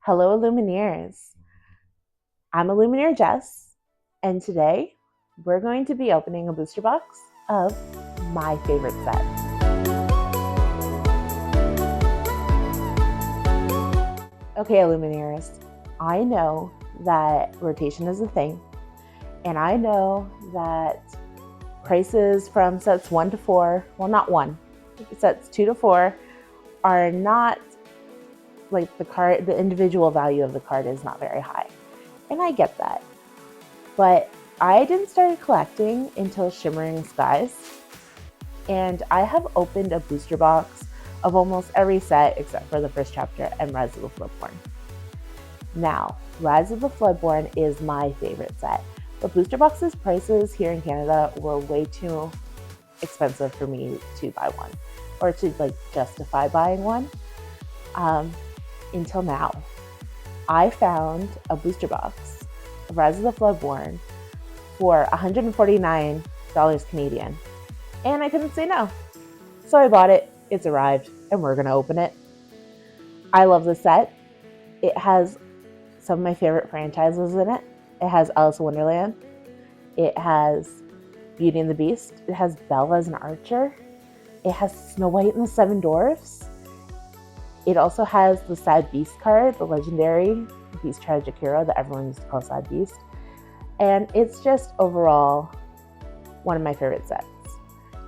Hello, Illumineers. I'm illumineer.jess, and today we're going to be opening a booster box of my favorite set. Okay, Illumineers, I know that rotation is a thing, and I know that prices from sets 1 to 4, well, not 1, sets 2 to 4 are not like the individual value of the card is not very high. And I get that. But I didn't start collecting until Shimmering Skies. And I have opened a booster box of almost every set except for the first chapter and Rise of the Floodborn. Now, Rise of the Floodborn is my favorite set. But booster boxes prices here in Canada were way too expensive for me to buy one or to justify buying one. Until now, I found a booster box of Rise of the Floodborn for $149 Canadian, and I couldn't say no. So I bought it, it's arrived, and we're gonna open it. I love the set. It has some of my favorite franchises in it. It has Alice in Wonderland. It has Beauty and the Beast. It has Belle as an archer. It has Snow White and the Seven Dwarfs. It also has the Sad Beast card, the legendary Beast Tragic Hero that everyone used to call Sad Beast. And it's just overall one of my favorite sets.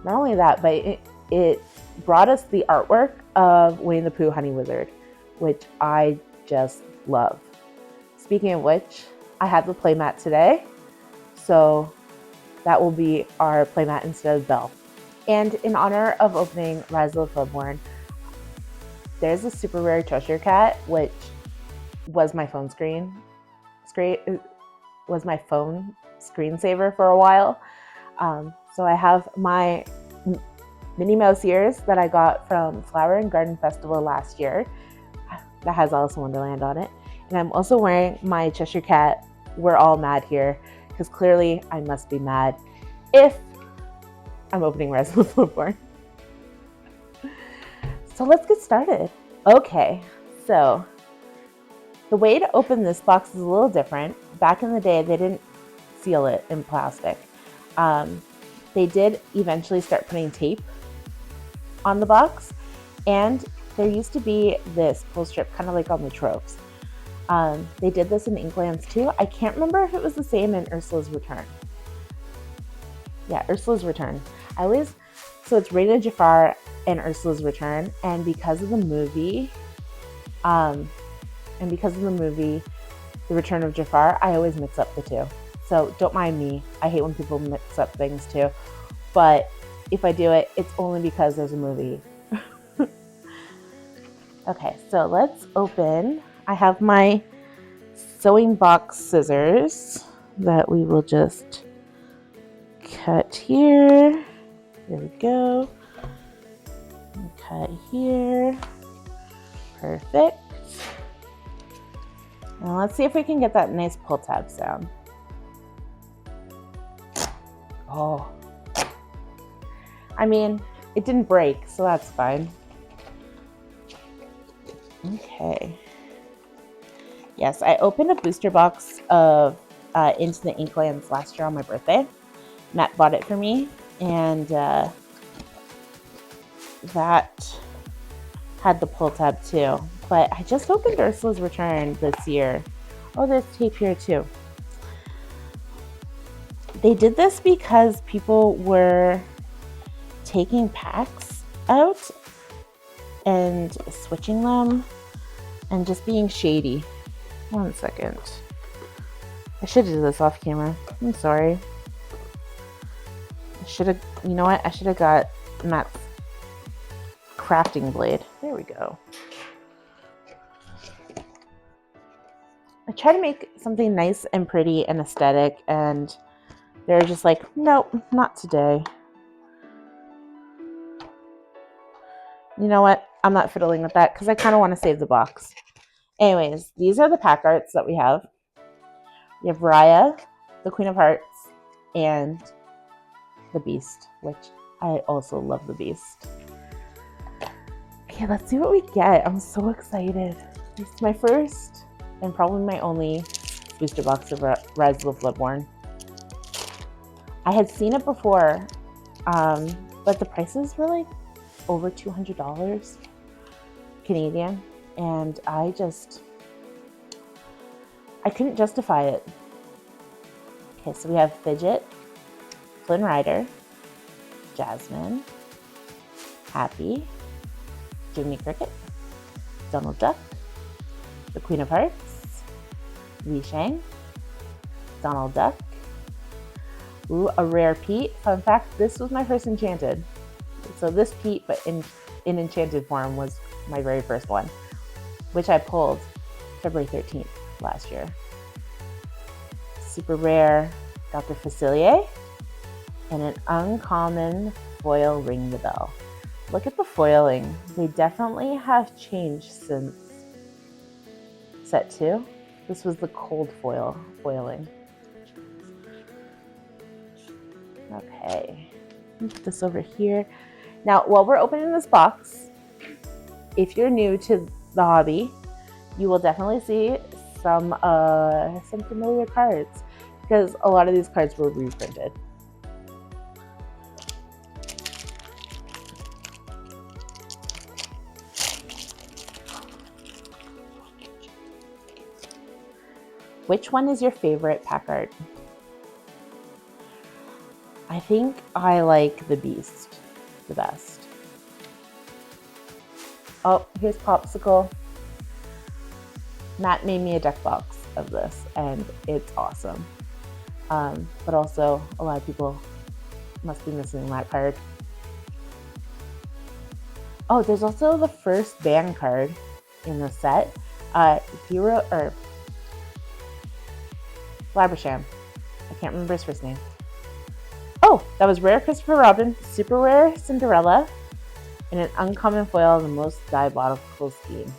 Not only that, but it brought us the artwork of Winnie the Pooh Honey Wizard, which I just love. Speaking of which, I have the playmat today, so that will be our playmat instead of Belle. And in honor of opening Rise of the Floodborn, there's a super rare treasure cat, which was my phone screensaver for a while. So I have my Minnie Mouse ears that I got from Flower and Garden Festival last year. That has Alice in Wonderland on it. And I'm also wearing my Cheshire Cat, We're All Mad Here, because clearly I must be mad if I'm opening Rise of the Floodborn. So let's get started. Okay, so the way to open this box is a little different. Back in the day, they didn't seal it in plastic. They did eventually start putting tape on the box, and there used to be this pull strip, kind of like on the tropes. They did this in Inklands too. I can't remember if it was the same in Ursula's Return. Yeah, Ursula's Return. So it's Reina Jafar and Ursula's Return, and because of the movie, The Return of Jafar, I always mix up the two. So don't mind me. I hate when people mix up things too. But if I do it, it's only because there's a movie. Okay, so let's open. I have my sewing box scissors that we will just cut here. There we go. Cut here. Perfect. Now let's see if we can get that nice pull tab sound. Oh. I mean, it didn't break, so that's fine. Okay. Yes, I opened a booster box of Into the Inklands last year on my birthday. Matt bought it for me, and that had the pull tab too. But I just opened Ursula's Return this year. Oh, there's tape here too. They did this because people were taking packs out and switching them and just being shady. 1 second. I should do this off camera. I'm sorry. You know what? I should have got Matt's crafting blade. There we go. I try to make something nice and pretty and aesthetic, and they're just like, nope, not today. You know what? I'm not fiddling with that because I kind of want to save the box. Anyways, these are the pack arts that we have. We have Raya, the Queen of Hearts, and the Beast, which I also love the Beast. Okay, let's see what we get. I'm so excited. It's my first and probably my only booster box of Rise of the Floodborn. I had seen it before, but the prices were like over $200 Canadian, and I couldn't justify it. Okay, so we have Fidget, Flynn Rider, Jasmine, Happy, Jiminy Cricket, Donald Duck, the Queen of Hearts, Li Shang, Donald Duck. Ooh, a rare Pete. Fun fact, this was my first Enchanted. So this Pete, but in Enchanted form, was my very first one, which I pulled February 13th last year. Super rare Dr. Facilier, and an uncommon foil Ring the Bell. Look at the foiling. They definitely have changed since set 2. This was the cold foiling. Okay, put this over here. Now, while we're opening this box, if you're new to the hobby, you will definitely see some familiar cards, because a lot of these cards were reprinted. Which one is your favorite pack art? I think I like the Beast the best. Oh, here's Popsicle. Matt made me a deck box of this, and it's awesome. But also, a lot of people must be missing that card. Oh, there's also the first band card in the set. Hero or Flabbersham. I can't remember his first name. Oh, that was rare Christopher Robin, super rare Cinderella, and an uncommon foil, the most diabolical scheme.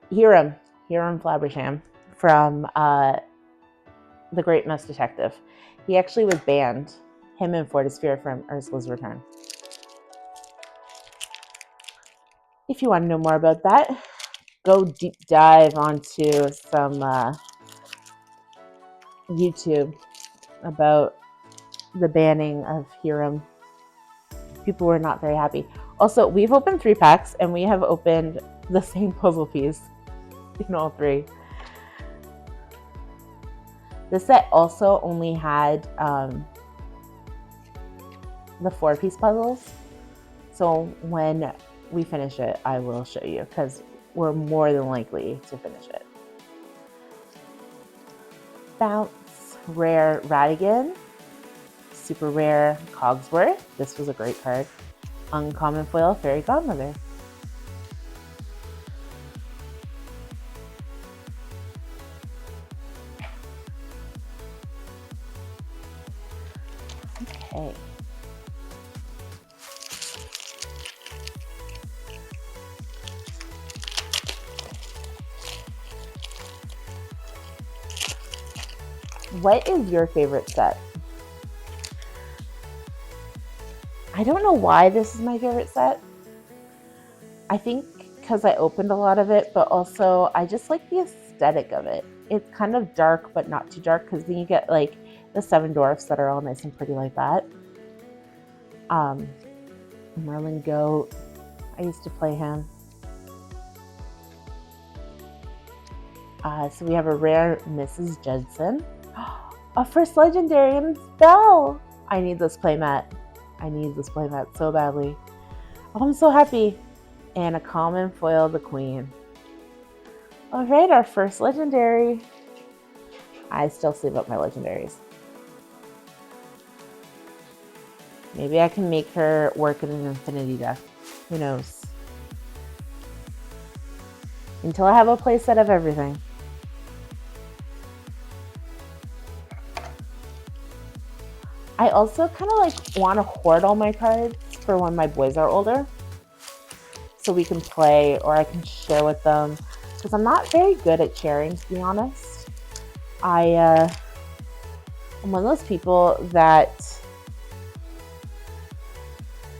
Hiram Flabbersham from The Great Mouse Detective. He actually was banned, him and Fortisphere, from Ursula's Return. If you want to know more about that, go deep dive onto some YouTube about the banning of Hiram. People were not very happy. Also, we've opened 3 packs, and we have opened the same puzzle piece in all 3. This set also only had the 4-piece puzzles. So when we finish it, I will show you, because we're more than likely to finish it. Bounce, rare Radigan, super rare Cogsworth. This was a great card. Uncommon foil Fairy Godmother. Okay. What is your favorite set? I don't know why this is my favorite set. I think because I opened a lot of it, but also I just like the aesthetic of it. It's kind of dark, but not too dark, because then you get like the 7 dwarfs that are all nice and pretty like that. Merlin Goat. I used to play him. So we have a rare Mrs. Judson. A first legendary, and it's Belle. I need this playmat. I need this playmat so badly. Oh, I'm so happy. And a common foil, the Queen. All right, our first legendary. I still save up my legendaries. Maybe I can make her work in an infinity deck. Who knows? Until I have a playset of everything. I also kind of like want to hoard all my cards for when my boys are older, so we can play, or I can share with them, because I'm not very good at sharing, to be honest. I'm one of those people that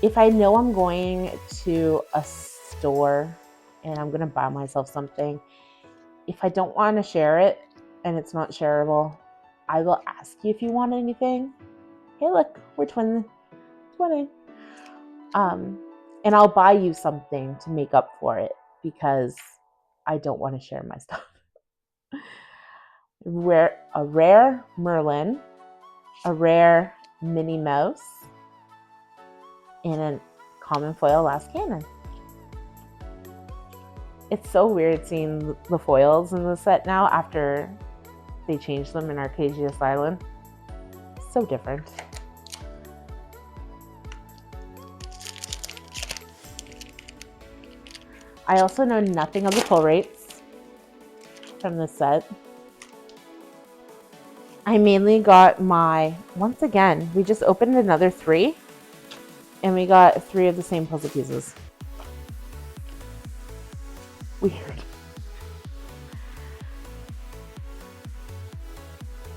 if I know I'm going to a store and I'm gonna buy myself something, if I don't want to share it and it's not shareable, I will ask you if you want anything. Hey, look, we're twinning. And I'll buy you something to make up for it because I don't want to share my stuff. A rare Merlin, a rare Minnie Mouse, and a common foil Last Cannon. It's so weird seeing the foils in the set now after they changed them in Arcadius Island. So different. I also know nothing of the pull rates from this set. I mainly got once again, we just opened another 3 and we got 3 of the same puzzle pieces. Weird.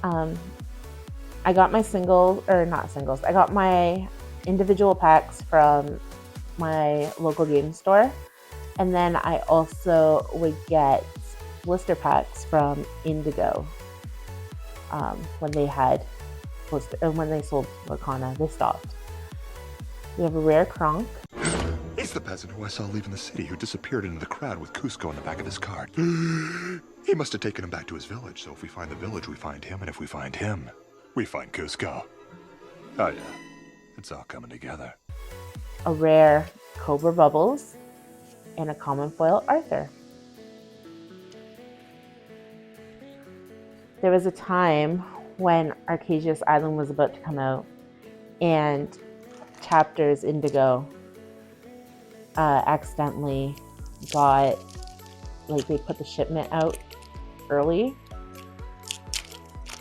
I got my I got my individual packs from my local game store. And then I also would get blister packs from Indigo. When they sold Lorcana, they stopped. We have a rare Kronk. He's the peasant who I saw leaving the city who disappeared into the crowd with Cusco in the back of his cart. He must have taken him back to his village, so if we find the village, we find him, and if we find him, we find Cusco. Oh yeah, it's all coming together. A rare Cobra Bubbles, and a common foil Arthur. There was a time when Arcadius Island was about to come out and Chapters Indigo accidentally got, they put the shipment out early,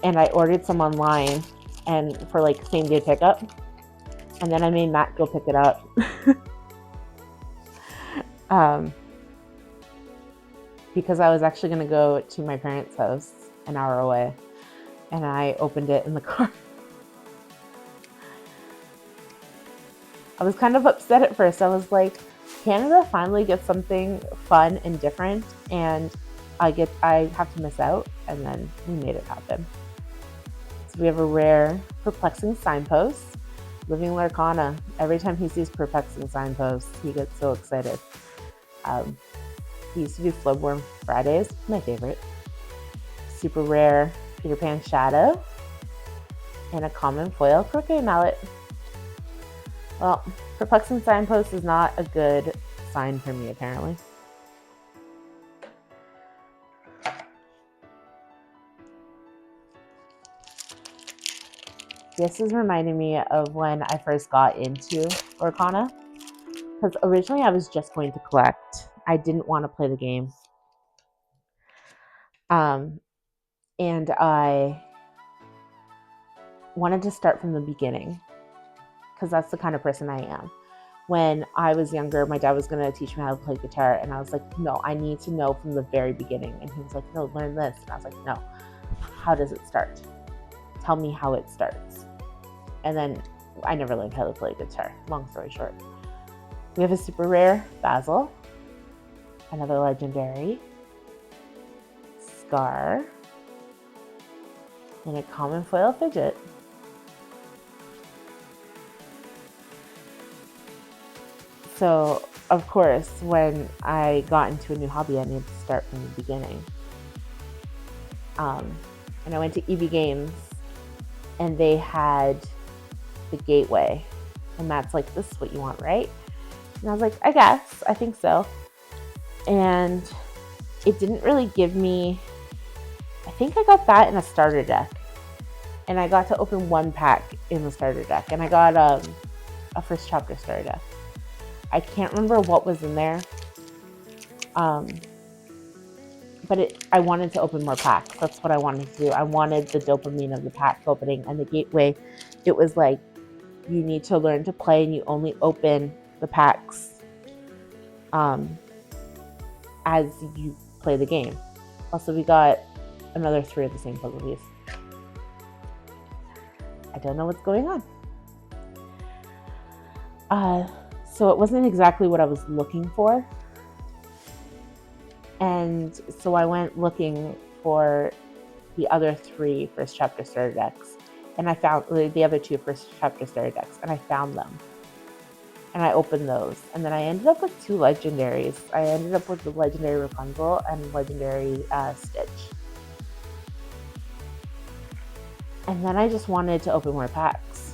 and I ordered some online and for same day pickup, and then I made Matt go pick it up. Because I was actually going to go to my parents' house an hour away, and I opened it in the car. I was kind of upset at first. I was like, Canada finally gets something fun and different, and I have to miss out, and then we made it happen. So we have a rare Perplexing Signpost. Living Lorcana. Every time he sees Perplexing Signposts, he gets so excited. He used to do Floodborn Fridays, my favorite. Super rare Peter Pan Shadow, and a common foil Croquet Mallet. Well, Perplexing Signpost is not a good sign for me, apparently. This is reminding me of when I first got into Lorcana, because originally I was just going to collect. I didn't want to play the game. And I wanted to start from the beginning, because that's the kind of person I am. When I was younger, my dad was going to teach me how to play guitar, and I was like, no, I need to know from the very beginning. And he was like, no, learn this. And I was like, no, how does it start? Tell me how it starts. And then I never learned how to play guitar, long story short. We have a super rare Basil, another legendary, Scar, and a common foil Fidget. So, of course, when I got into a new hobby, I needed to start from the beginning. And I went to EB Games, and they had the Gateway. And Matt's like, this is what you want, right? And I was like, I guess, I think so. And it didn't really give me, I think I got that in a starter deck. And I got to open one pack in the starter deck. And I got a first chapter starter deck. I can't remember what was in there. But I wanted to open more packs. That's what I wanted to do. I wanted the dopamine of the pack opening. And the Gateway, it was like, you need to learn to play and you only open the packs as you play the game. Also, we got another 3 of the same puzzle piece. I don't know what's going on. So it wasn't exactly what I was looking for, And so I went looking for the other 3 first chapter starter decks, and I found the other 2 first chapter starter decks, and I found them. And I opened those, and then I ended up with 2 legendaries. I ended up with the legendary Rapunzel and legendary Stitch. And then I just wanted to open more packs.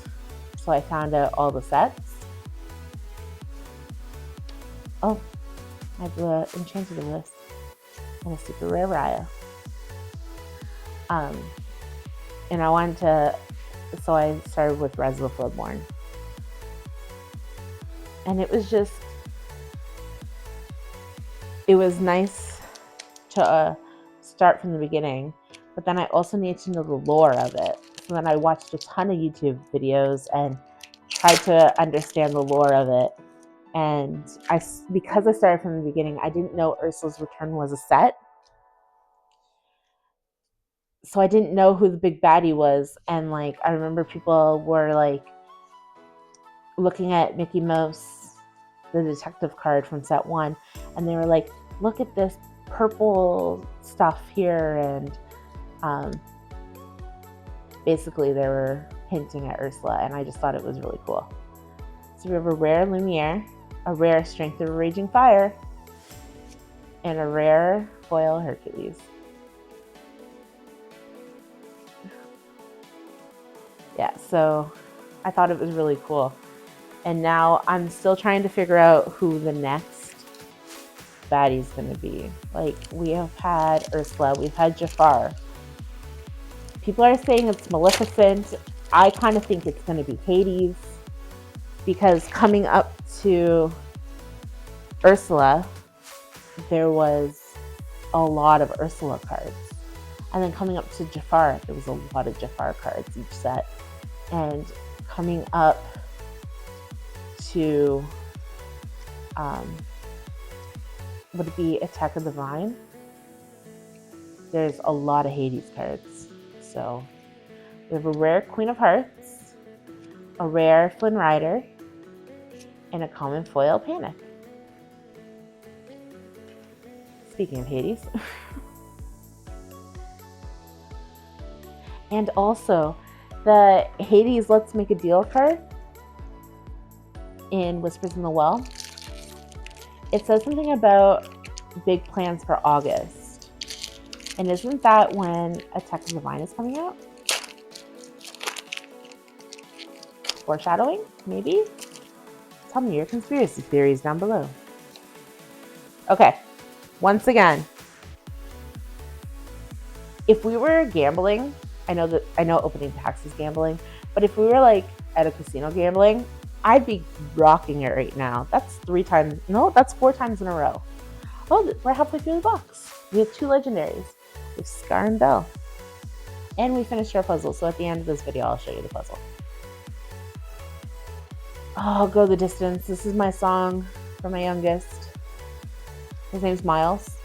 So I found out all the sets. Oh, I have the Enchanted of this and a super rare Raya. And I wanted to, so I started with Res of the Floodborn. And it was nice to start from the beginning, but then I also needed to know the lore of it. So then I watched a ton of YouTube videos and tried to understand the lore of it. And because I started from the beginning, I didn't know Ursula's Return was a set. So I didn't know who the big baddie was. And like, I remember people were like looking at Mickey Mouse, the detective card from set 1, and they were like, look at this purple stuff here. And basically they were hinting at Ursula, and I just thought it was really cool. So we have a rare Lumiere, a rare Strength of a Raging Fire, and a rare foil Hercules. Yeah, so I thought it was really cool. And now I'm still trying to figure out who the next baddie's going to be. Like, we have had Ursula, we've had Jafar. People are saying it's Maleficent. I kind of think it's going to be Hades, because coming up to Ursula, there was a lot of Ursula cards. And then coming up to Jafar, there was a lot of Jafar cards each set. And coming up to, would it be Attack of the Vine? There's a lot of Hades cards. So we have a rare Queen of Hearts, a rare Flynn Rider, and a common foil Panic. Speaking of Hades. And also, the Hades Let's Make a Deal card in Whispers in the Well, it says something about big plans for August. And isn't that when Attack of the Vine is coming out? Foreshadowing, maybe? Tell me your conspiracy theories down below. Okay, once again, if we were gambling, I know opening packs is gambling, but if we were like at a casino gambling, I'd be rocking it right now. That's 4 times in a row. Oh, we're halfway through the box. We have 2 legendaries. We have Scar and Belle. And we finished our puzzle, so at the end of this video, I'll show you the puzzle. Oh, Go the Distance. This is my song for my youngest. His name's Miles,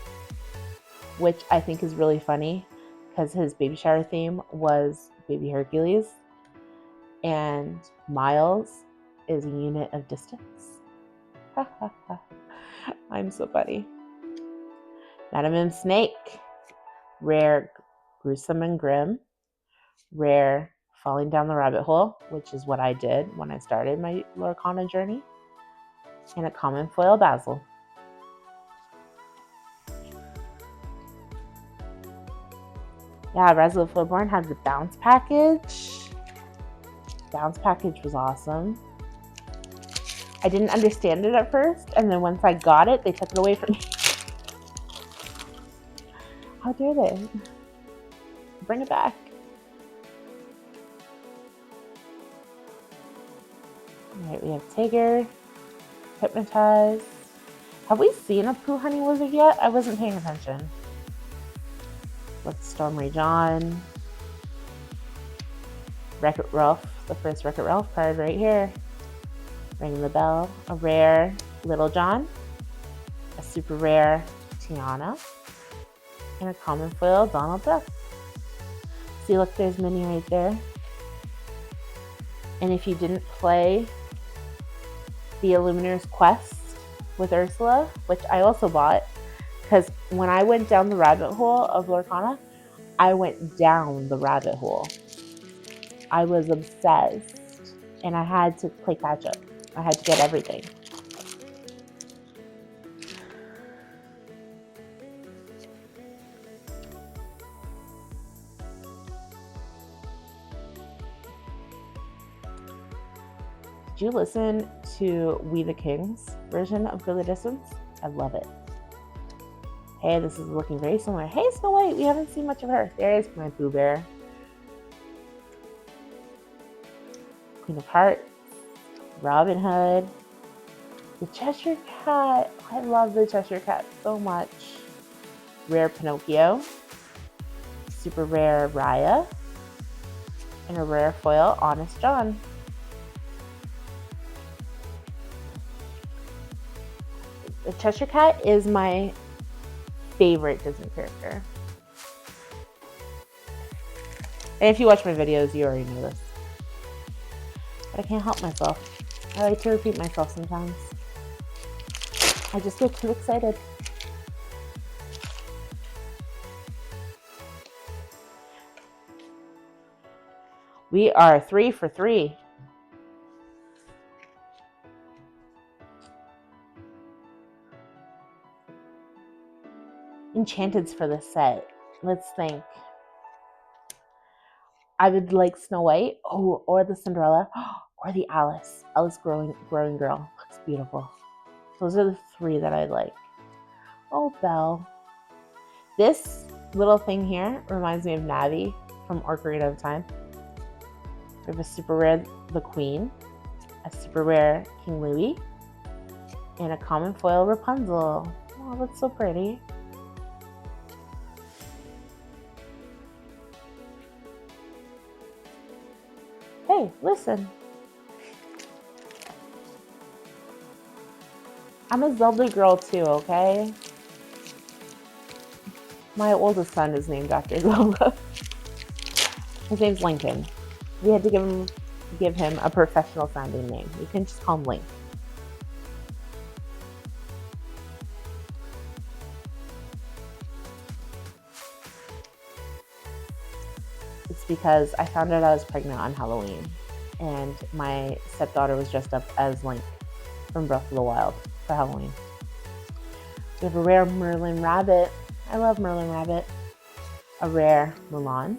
which I think is really funny because his baby shower theme was Baby Hercules, and Miles is a unit of distance. I'm so funny. Madam M Snake, rare Gruesome and Grim, rare Falling Down the Rabbit Hole, which is what I did when I started my Lorcana journey, and a common foil Basil. Yeah, Res of the Floodborn had the bounce package. Bounce package was awesome. I didn't understand it at first, and then once I got it, they took it away from me. How dare they? Bring it back. Alright, we have Tigger, Hypnotize. Have we seen a Pooh Honey Wizard yet? I wasn't paying attention. Let's Storm Rage On. Wreck-It Ralph, the first Wreck-It Ralph card right here. Ring the Bell, a rare Little John, a super rare Tiana, and a common foil Donald Duck. See, look, there's Minnie right there. And if you didn't play the Illumineer's Quest with Ursula, which I also bought, Because when I went down the rabbit hole of Lorcana, I went down the rabbit hole. I was obsessed, and I had to play catch up. I had to get everything. Did you listen to We the King's version of Go the Distance? I love it. Hey, this is looking very similar. Hey, Snow White, we haven't seen much of her. There's my Pooh Bear. Queen of Hearts, Robin Hood, the Cheshire Cat. I love the Cheshire Cat so much. Rare Pinocchio, super rare Raya, and a rare foil Honest John. The Cheshire Cat is my favorite Disney character. And if you watch my videos, you already know this. But I can't help myself. I like to repeat myself sometimes. I just get too excited. We are 3 for 3. Enchanted's for the set. Let's think. I would like Snow White, or the Cinderella, or the Alice. Alice growing girl. Looks beautiful. Those are the 3 that I like. Oh, Belle. This little thing here reminds me of Navi from Ocarina of Time. We have a super rare The Queen, a super rare King Louis, and a common foil Rapunzel. Oh, that's so pretty. Hey, listen. I'm a Zelda girl too, okay? My oldest son is named after Zelda. His name's Lincoln. We had to give him a professional sounding name. You can just call him Link. It's because I found out I was pregnant on Halloween, and my stepdaughter was dressed up as Link from Breath of the Wild for Halloween. We have a rare Merlin Rabbit. I love Merlin Rabbit. A rare Mulan.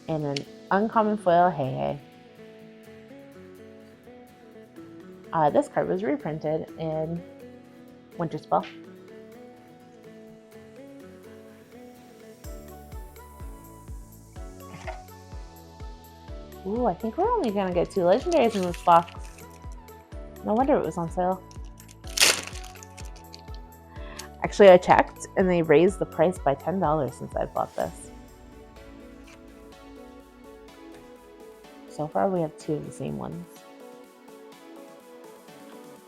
And an uncommon foil Hey Hey. This card was reprinted in Winter Spell. Ooh, I think we're only gonna get 2 legendaries in this box. No wonder it was on sale. Actually, I checked and they raised the price by $10 since I bought this. So far, we have 2 of the same ones.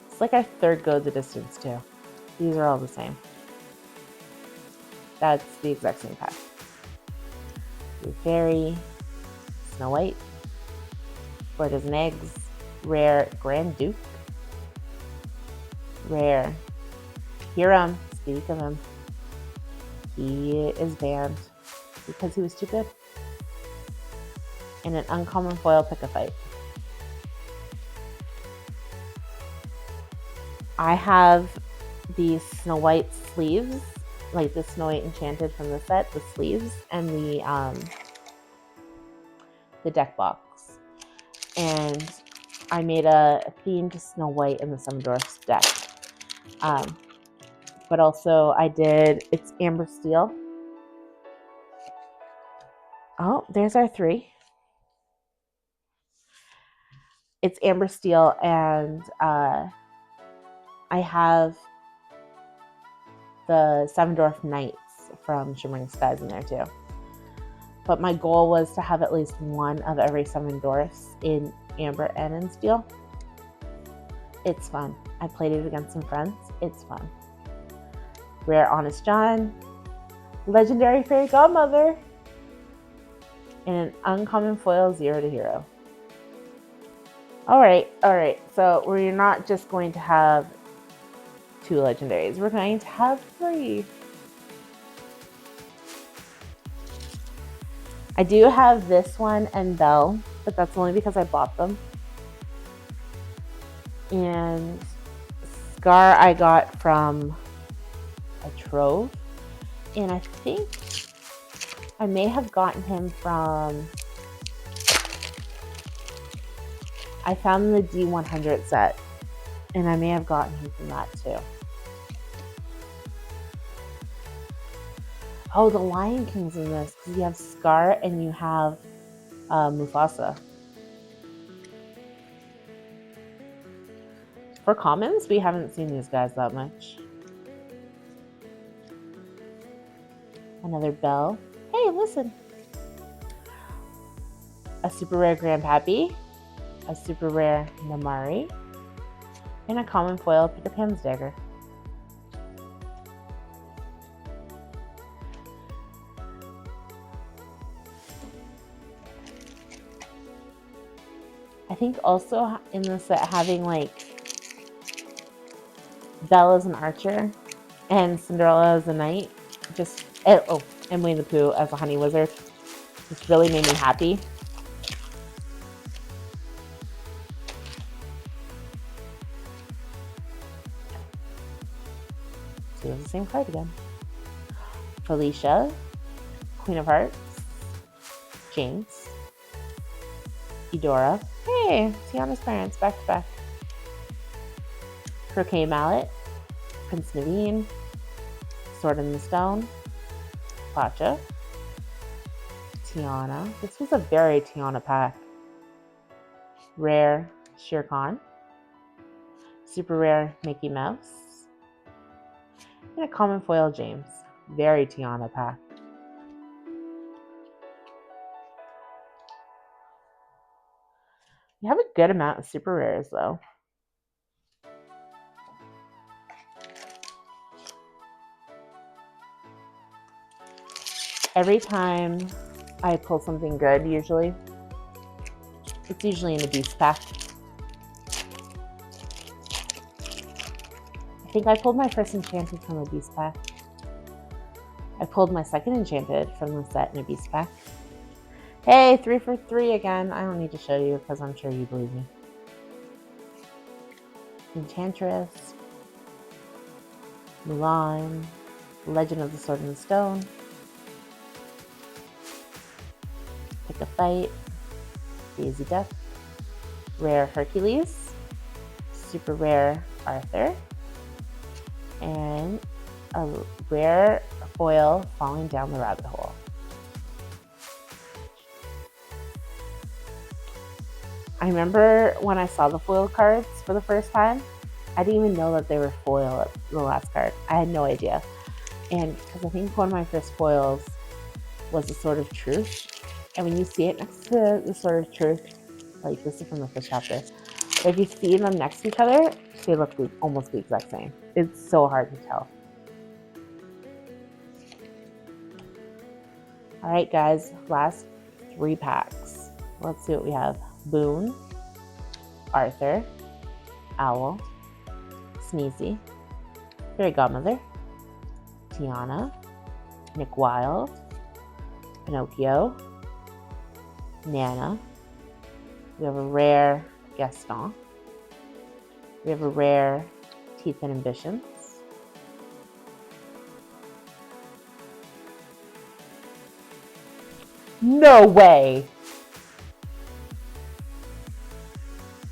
It's like our 3rd Go the Distance too. These are all the same. That's the exact same pack. Blue Fairy, Snow White, 4 dozen eggs, rare Grand Duke, rare Hiram. Speak of him. He is banned because he was too good. And an uncommon foil Pick-a-Fight. I have the Snow White sleeves, like the Snow White Enchanted from the set, the sleeves, and the deck box. And I made a themed Snow White in the Seven Dwarfs deck. But also it's Amber Steel. Oh, there's our 3. It's Amber Steel, and I have the Seven Dwarf Knights from Shimmering Skies in there too. But my goal was to have at least 1 of every 7 dwarfs in Amber and in Steel. It's fun. I played it against some friends. It's fun. Rare Honest John, legendary Fairy Godmother, and an uncommon foil 0 to Hero. All right. So we're not just going to have 2 legendaries. We're going to have 3. I do have this one and Belle, but that's only because I bought them. And Scar I got from a trove. And I think I may have gotten him from... I found the D100 set. And I may have gotten him from that too. Oh, the Lion King's in this because you have Scar and you have Mufasa. For commons, we haven't seen these guys that much. Another Belle. Hey, listen. A super rare Grandpappy, a super rare Namari, and a common foil Peter Pan's dagger. I think also in the set having like Belle as an archer and Cinderella as a knight, and Winnie the Pooh as a honey wizard, just really made me happy. So it's the same card again. Felicia, Queen of Hearts, James, Eudora. Hey, Tiana's parents, back to back. Croquet Mallet, Prince Naveen, Sword in the Stone, Pacha, Tiana. This was a very Tiana pack. Rare Shere Khan, super rare Mickey Mouse, and a common foil James. Very Tiana pack. You have a good amount of super rares though. Every time I pull something good, it's usually in a beast pack. I think I pulled my first Enchanted from a beast pack. I pulled my second Enchanted from the set in a beast pack. Hey, 3 for 3 again. I don't need to show you because I'm sure you believe me. Enchantress, Mulan, Legend of the Sword and the Stone, Pick a Fight, Daisy Duck, rare Hercules, super rare Arthur, and a rare foil Falling Down the Rabbit Hole. I remember when I saw the foil cards for the first time, I didn't even know that they were foil at the last card. I had no idea. And because I think one of my first foils was the Sword of Truth. And when you see it next to the Sword of Truth, like this is from the first chapter, but if you see them next to each other, they look almost the exact same. It's so hard to tell. All right, guys, last 3 packs. Let's see what we have. Boone, Arthur, Owl, Sneezy, Fairy Godmother, Tiana, Nick Wilde, Pinocchio, Nana. We have a rare Gaston. We have a rare Teeth and Ambitions. No way!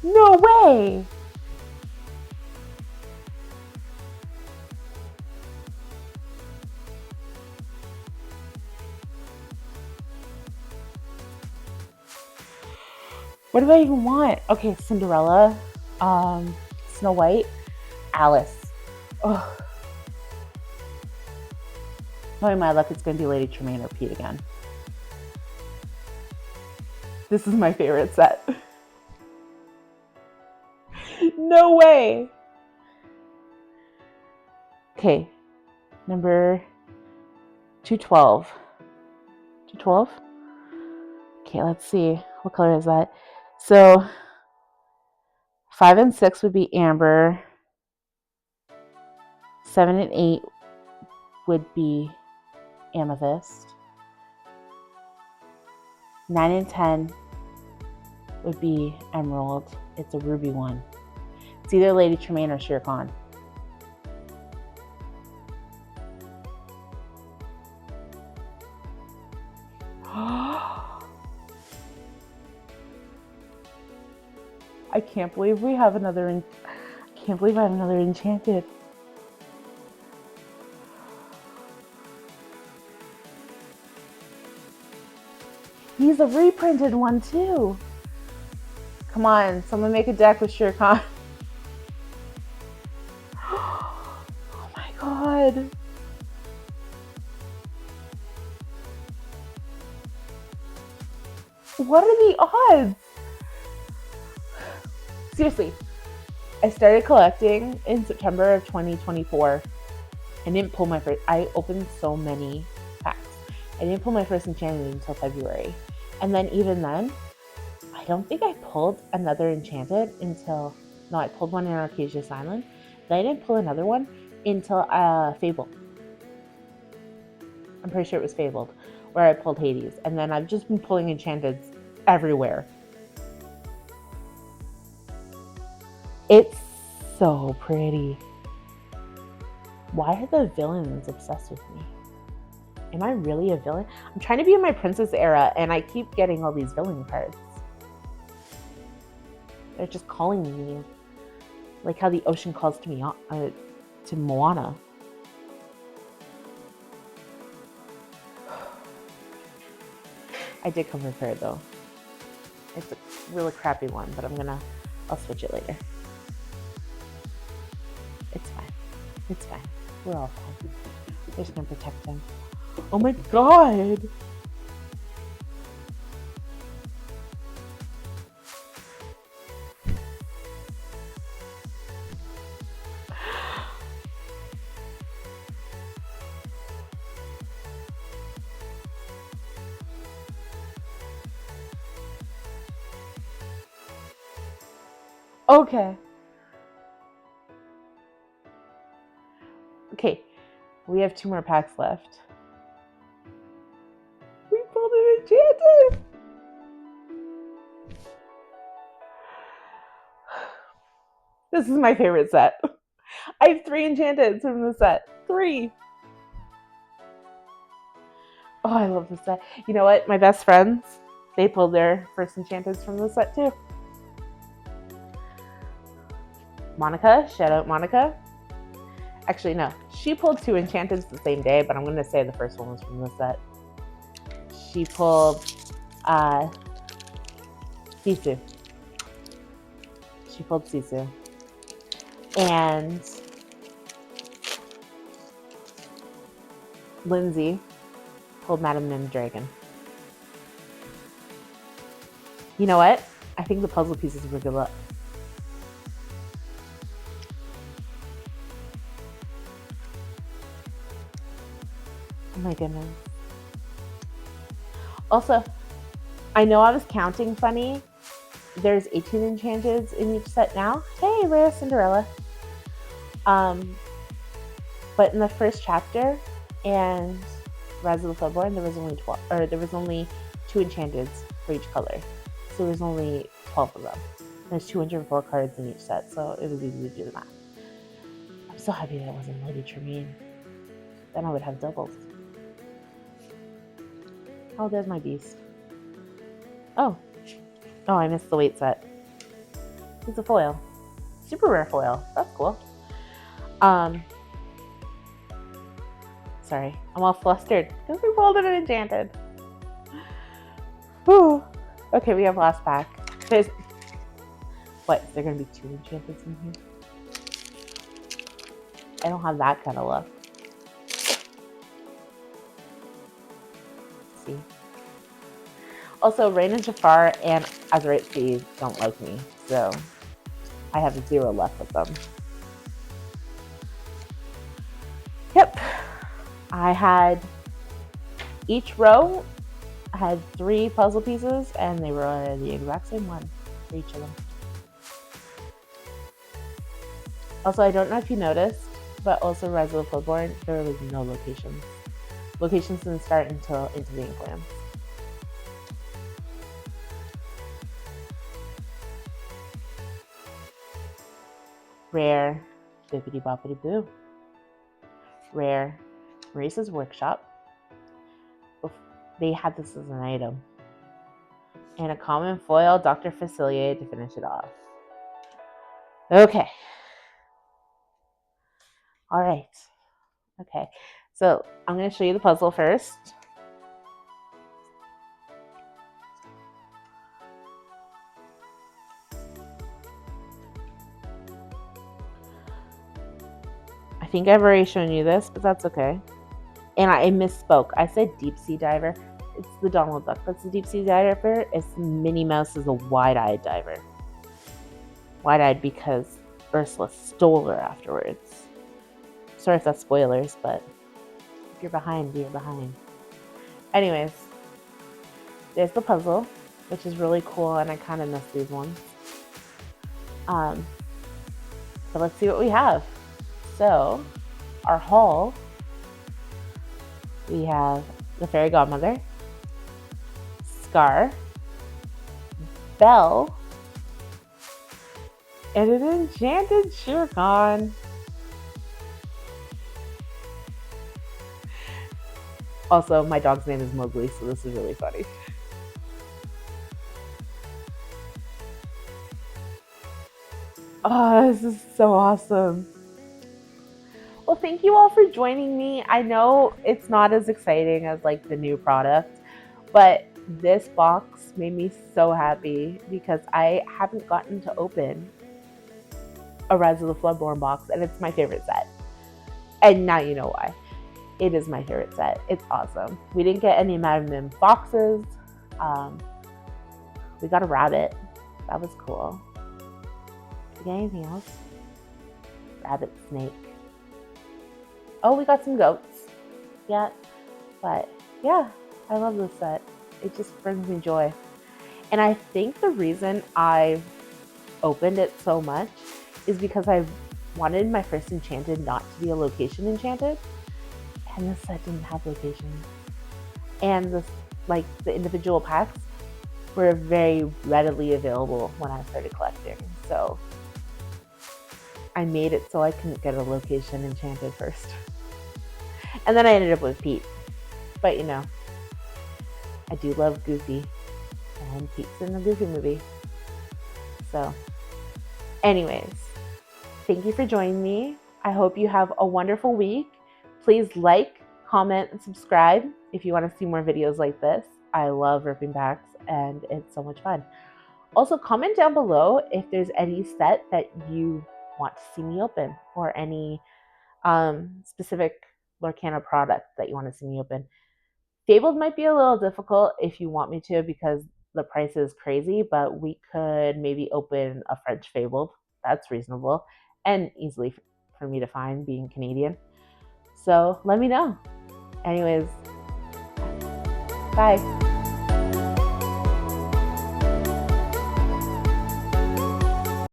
No way! What do I even want? Okay, Cinderella, Snow White, Alice. Oh. Knowing my luck, it's going to be Lady Tremaine or Pete again. This is my favorite set. No way. Okay, number 212. 212? Okay, let's see. What color is that? So 5 and 6 would be amber. 7 and 8 would be amethyst. 9 and 10 would be emerald. It's a ruby one. It's either Lady Tremaine or Shere Khan. I can't believe we have another. I can't believe I have another enchanted. He's a reprinted one too. Come on, someone make a deck with Shere Khan. Oh my god. What are the odds? Seriously, I started collecting in September of 2024. I didn't pull my first, I opened so many packs. I didn't pull my first enchanted until February. And then even then, I don't think I pulled another enchanted until, no, I pulled one in Arcasia's Island. Then I didn't pull another one until Fable. I'm pretty sure it was Fabled, where I pulled Hades. And then I've just been pulling enchanteds everywhere. It's so pretty. Why are the villains obsessed with me? Am I really a villain? I'm trying to be in my princess era and I keep getting all these villain cards. They're just calling me. Like how the ocean calls to me, to Moana. I did come prepared though. It's a really crappy one, but I'll switch it later. It's fine. It's fine. We're all fine. We're just gonna protect him. Oh my god! Okay. Okay, we have 2 more packs left. We pulled an enchanted! This is my favorite set. I have 3 enchanteds from the set. 3! Oh, I love this set. You know what? My best friends, they pulled their first enchanteds from the set too. Monica, shout out Monica. Actually, no. She pulled 2 enchanteds the same day, but I'm going to say the first one was from the set. She pulled Sisu. She pulled Sisu. And Lindsay pulled Madame Nim Dragon. You know what? I think the puzzle pieces were good luck. Oh my goodness. Also, I know I was counting funny. There's 18 enchanteds in each set now. Hey, Rare Cinderella. But in the first chapter and Rise of the Floodborn, there was only 2 enchanteds for each color. So there was only 12 of them. There's 204 cards in each set, so it was easy to do the math. I'm so happy that it wasn't Lady Tremaine. Then I would have doubles. Oh, there's my beast. Oh, I missed the weight set. It's a foil. Super rare foil. That's cool. Sorry, I'm all flustered because we pulled an enchanted. Whew. Okay, we have last pack. There's... What, is there going to be 2 enchanteds in here? I don't have that kind of luck. Let's see. Also, Rain and Jafar and Azurite Sea don't like me, so I have 0 luck with them. Yep. I had each row had 3 puzzle pieces, and they were the exact same one for each of them. Also, I don't know if you noticed, but also Rise of the Floodborn, there was no locations. Locations didn't start until Into the Inklands. Rare, bippity boppity boo. Rare, Maurice's Workshop. They had this as an item. And a common foil, Dr. Facilier, to finish it off. Okay. All right. Okay. So I'm going to show you the puzzle first. I think I've already shown you this, but that's okay. And I misspoke. I said deep sea diver. It's the Donald Duck that's a deep sea diver. It's Minnie Mouse is a wide-eyed diver. Wide-eyed because Ursula stole her afterwards. Sorry if that's spoilers, but if you're behind, you're behind. Anyways, there's the puzzle, which is really cool, and I kind of miss these ones. But let's see what we have. So, our haul, we have the Fairy Godmother, Scar, Belle, and an enchanted Shirkan. Also, my dog's name is Mowgli, so this is really funny. Oh, this is so awesome. Well, thank you all for joining me. I know it's not as exciting as like the new product, but this box made me so happy because I haven't gotten to open a Rise of the Floodborn box, and it's my favorite set. And now you know why. It is my favorite set. It's awesome. We didn't get any Madame Mim foxes. We got a rabbit. That was cool. Did we get anything else? Rabbit, snake. Oh, we got some goats. Yeah. But yeah, I love this set. It just brings me joy. And I think the reason I've opened it so much is because I wanted my first Enchanted not to be a location Enchanted. And this set didn't have locations. And this, like, the individual packs were very readily available when I started collecting. So I made it so I couldn't get a location Enchanted first. And then I ended up with Pete. But you know, I do love Goofy. And Pete's in the Goofy movie. So anyways, thank you for joining me. I hope you have a wonderful week. Please like, comment, and subscribe if you want to see more videos like this. I love ripping packs and it's so much fun. Also, comment down below if there's any set that you want to see me open or any specific Lorcana product that you want to see me open. Fabled might be a little difficult if you want me to because the price is crazy, but we could maybe open a French Fabled. That's reasonable and easily for me to find being Canadian. So let me know. Anyways, bye.